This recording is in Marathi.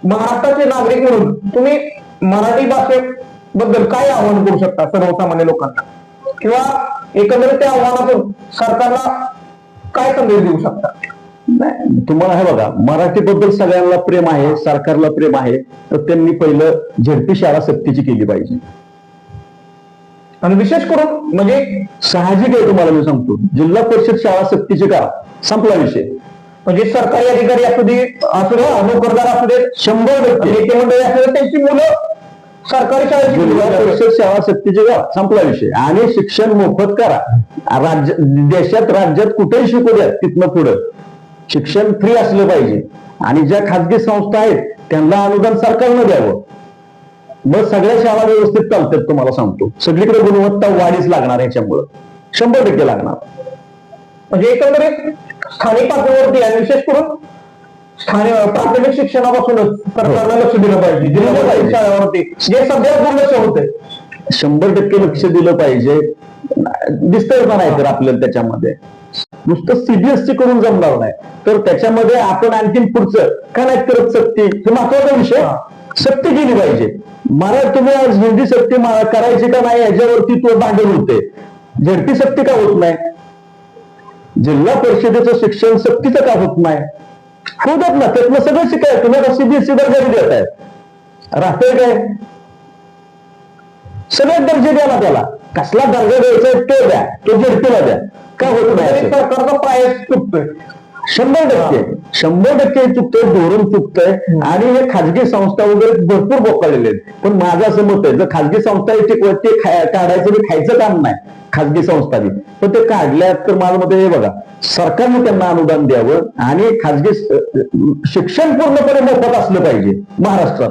महाराष्ट्राचे नागरिक म्हणून तुम्ही मराठी भाषेबद्दल काय आव्हान करू शकता सर्वसामान्य लोकांना, किंवा एकंदरीत त्या आव्हानातून सरकारला काय संदेश देऊ शकता? नाही, तुम्हाला हे बघा, मराठीबद्दल सगळ्यांना प्रेम आहे, सरकारला प्रेम आहे, तर त्यांनी पहिलं झेडपी शाळा सक्तीची केली पाहिजे. आणि विशेष करून म्हणजे साहजिक आहे, तुम्हाला मी सांगतो, जिल्हा परिषद शाळा सक्तीची करा, संपला विषय. म्हणजे सरकारी अधिकारी असू दे, नोकरदार असू दे, 100% नेते मंडळी असू दे, त्यांची मुलं सरकारी शाळेची जिल्हा परिषद शाळा सक्तीची करा, संपला विषय. आणि शिक्षण मोफत करा. देशात राज्यात कुठेही शिकू द्या, तिथनं पुढं शिक्षण फ्री असलं पाहिजे. आणि ज्या खाजगी संस्था आहेत त्यांना अनुदान सरकारनं द्यावं, मग सगळ्या शाळा व्यवस्थित चालतात. तुम्हाला सांगतो, सगळीकडे गुणवत्ता वाढीच लागणार, ह्याच्यामुळं 100% लागणार. म्हणजे एकंदरीत स्थानिक पातळीवरती आणि विशेष करून प्राथमिक शिक्षणापासूनच सरकारला लक्ष दिलं पाहिजे. जिल्हा परिषद शाळावरती जे सध्या दुर्लक्ष होतंय, 100% लक्ष दिलं पाहिजे. दिसतंय का नाही तर आपल्याला त्याच्यामध्ये नुसतं सीबीएसई करून जमणार नाही, तर त्याच्यामध्ये आपण आणखीन पुढचं का नाही करत सक्ती, हे महत्वाचा विषय. सक्ती केली पाहिजे. मला तुम्ही आज हिंदी सक्ती करायची का नाही याच्यावरती तो भांडण होते. झडपी सक्ती का होत नाही, जिल्हा परिषदेचं शिक्षण सक्तीचं का होत नाही? होतात ना, त्यातलं सगळं शिकाय. तुम्ही आता सीबीएसई दर्जा देत आहे, राहतंय काय? सगळे दर्जे द्या ना, त्याला कसला दर्जा द्यायचा तो द्या, तो झडपीला द्या. का होत नाही? सरकारचा प्रायस चुकतोय. 100% चुकतंय, धोरण चुकतंय. आणि हे खाजगी संस्था वगैरे भरपूर बोकाळलेले आहेत. पण माझं असं मत आहे, जर खाजगी संस्था ते काढायचं आणि खायचं काम नाही खाजगी संस्थांनी, पण ते काढल्यात तर माझं मत हे बघा, सरकारने त्यांना अनुदान द्यावं आणि खाजगी शिक्षण पूर्णपणे मोफत असलं पाहिजे महाराष्ट्रात.